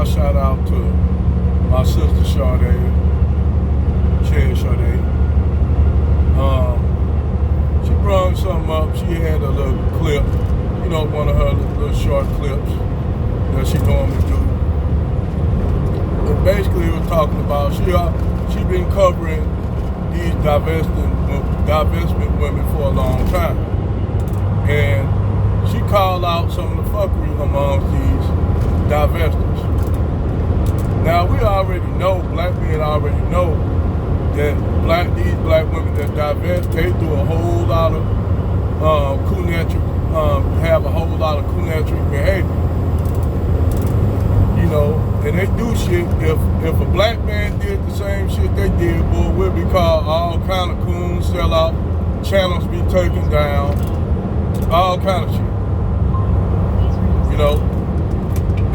my shout out to my sister Sade, Sade. She brought something up. She had a little clip, one of her little short clips that she normally do. And basically, it was talking about she been covering these divestment women for a long time, and she called out some of the fuckery amongst these divestors. Now we already know, black men already know that these black women that divest, they do a whole lot of have a whole lot of kunetri behavior. And they do shit. If a black man did the same shit they did, boy, we'll be called all kind of coons, sell out, channels be taken down, all kind of shit.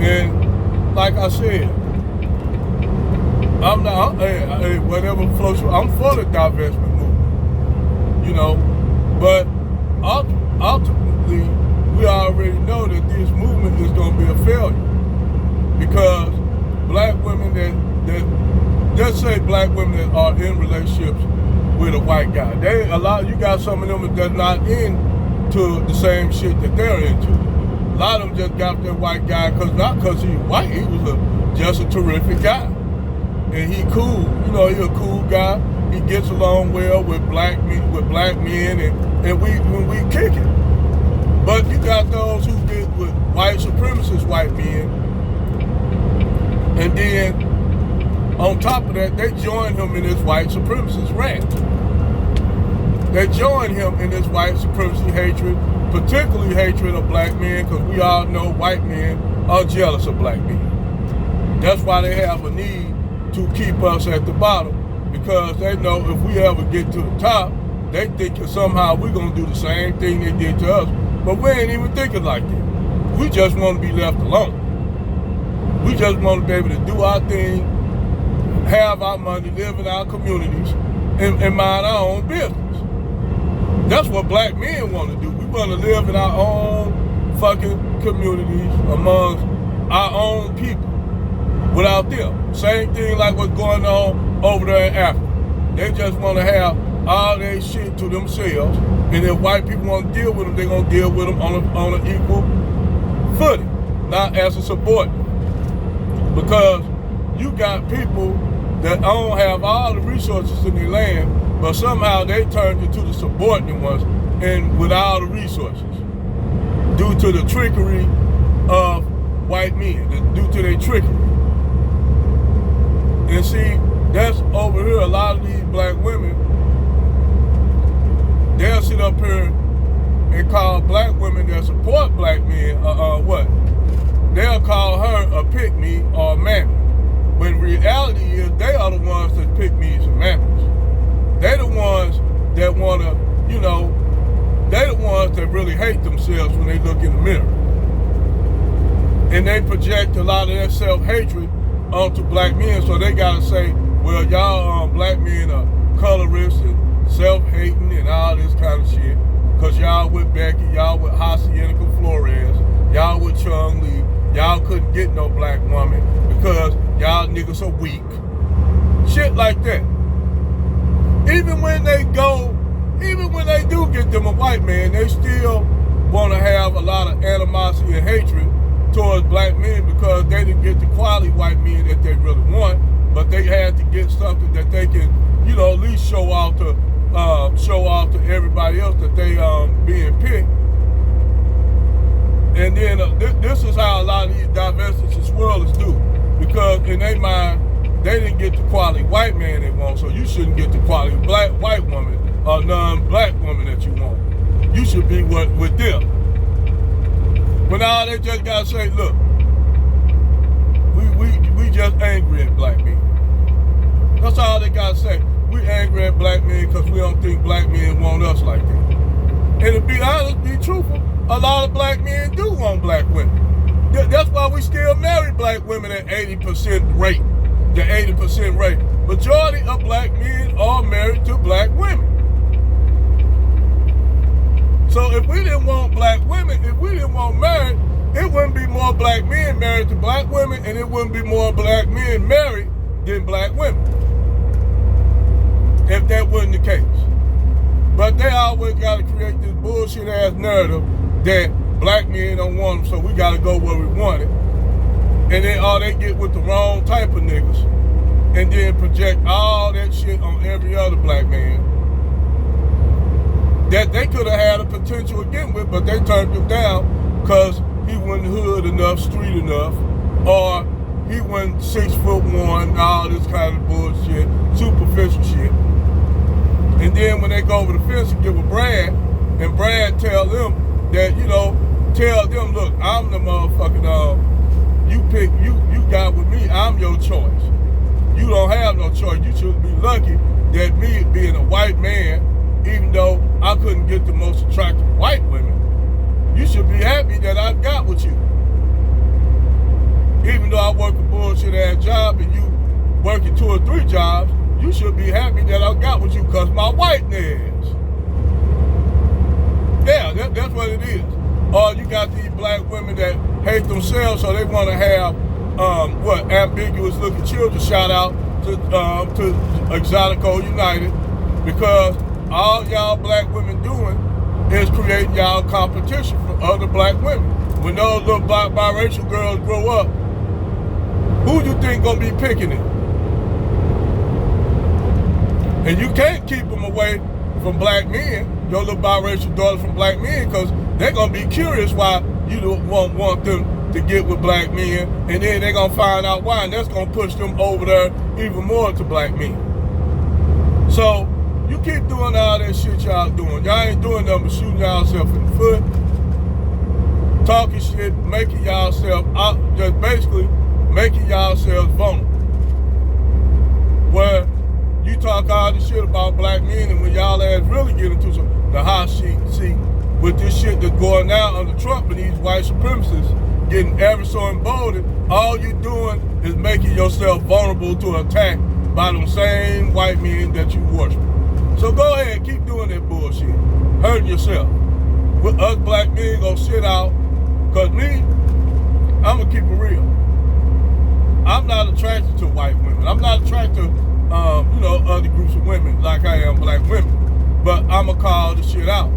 And like I said, I'm not, whatever floats, I'm for the divestment movement, but ultimately, we already know that this movement is going to be a failure because black women that just say black women that are in relationships with a white guy, you got some of them that not into the same shit that they're into. A lot of them just got that white guy not because he's white, he was just a terrific guy. And he cool, he a cool guy. He gets along well with black men, and we kick it. But you got those who get with white supremacist white men, and then on top of that, they join him in this white supremacist rant. They join him in this white supremacy hatred, particularly hatred of black men, because we all know white men are jealous of black men. That's why they have a need to keep us at the bottom, because they know if we ever get to the top, they think that somehow we're going to do the same thing they did to us. But we ain't even thinking like that. We just want to be left alone. We just want to be able to do our thing, have our money, live in our communities, and mind our own business. That's what black men want to do. We want to live in our own fucking communities amongst our own people without them. Same thing like what's going on over there in Africa. They just want to have all their shit to themselves, and if white people want to deal with them, they're going to deal with them on an equal footing, not as a subordinate. Because you got people that don't have all the resources in their land, but somehow they turned into the subordinate ones and with all the resources due to the trickery of white men, due to their trickery. And see, that's over here, a lot of these black women, they'll sit up here and call black women that support black men, what? They'll call her a pick-me or a mammy. When reality is, they are the ones that pick-me's and mammies. They're the ones that want to, they're the ones that really hate themselves when they look in the mirror. And they project a lot of their self-hatred onto black men, so they gotta say, well, y'all black men are colorist and self-hating and all this kind of shit, because y'all with Becky, y'all with Hacienda Flores, y'all with Chung Lee, y'all couldn't get no black woman because y'all niggas are weak. Shit like that. Even when they do get them a white man, they still want to have a lot of animosity and hatred towards black men because they didn't get the quality white men that they really want, but they had to get something that they can, at least show off to everybody else that they being picked. And then this is how a lot of these divestors swirlers do, because in their mind, they didn't get the quality white man they want, so you shouldn't get the quality white woman or non-black woman that you want. You should be with them. But now they just gotta say, look, we just angry at black men. That's all they gotta say. We angry at black men because we don't think black men want us like that. And to be honest, be truthful, a lot of black men do want black women. That's why we still marry black women at 80% rate. The 80% rate. Majority of black men are married to black women. So if we didn't want black women, if we didn't want married, it wouldn't be more black men married to black women, and it wouldn't be more black men married than black women, if that wasn't the case. But they always got to create this bullshit ass narrative that black men don't want them, so we got to go where we want it. And then all they get with the wrong type of niggas, and then project all that shit on every other black man that they could have had a potential again with, but they turned him down because he wasn't hood enough, street enough, or he wasn't 6'1", all this kind of bullshit, superficial shit. And then when they go over the fence and give a Brad, and Brad tell them that, tell them, look, I'm the motherfucking, you got with me, I'm your choice. You don't have no choice. You should be lucky that me being a white man, even though I couldn't get the most attractive white women, you should be happy that I got with you. Even though I work a bullshit ass job and you working 2 or 3 jobs, you should be happy that I got with you because my whiteness. Yeah, that's what it is. Or you got these black women that hate themselves, so they want to have ambiguous looking children. Shout out to Exotico United, because all y'all black women doing is creating y'all competition for other black women. When those little black biracial girls grow up, who you think gonna be picking it? And you can't keep them away from black men, your little biracial daughters from black men, because they're gonna be curious why you don't want them to get with black men, and then they're gonna find out why, and that's gonna push them over there even more to black men. So you keep doing all that shit y'all doing. Y'all ain't doing nothing but shooting yourself in the foot, talking shit, making yourself just basically making yourselves vulnerable. Where you talk all this shit about black men, and when y'all ass really get into the hot seat with this shit that's going down under Trump and these white supremacists getting ever so emboldened, all you doing is making yourself vulnerable to attack by them same white men that you worship. So go ahead, keep doing that bullshit, hurting yourself. With us black men gonna sit out, cause me, I'm gonna keep it real. I'm not attracted to white women. I'm not attracted to other groups of women like I am black women. But I'ma call the shit out.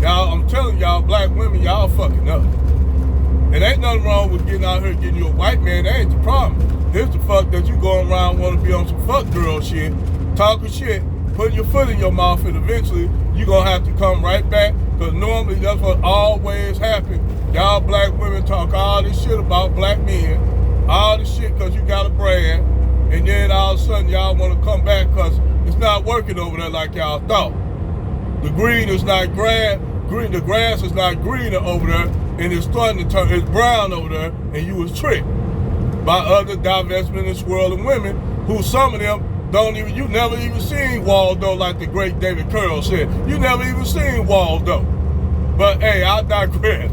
Y'all, I'm telling y'all, black women, y'all fucking up. And ain't nothing wrong with getting out here getting you a white man. That ain't the problem. It's the fuck that you going around want to be on some fuck girl shit, talking shit, putting your foot in your mouth, and eventually you gonna have to come right back, because normally that's what always happens. Y'all black women talk all this shit about black men, all this shit because you got a brand, and then all of a sudden y'all want to come back because it's not working over there like y'all thought. The green is not the grass is not greener over there, and it's starting to turn, it's brown over there, and you was tricked by other divestment and swirling women, who some of them you never even seen Waldo, like the great David Curl said. You never even seen Waldo. But hey, I digress.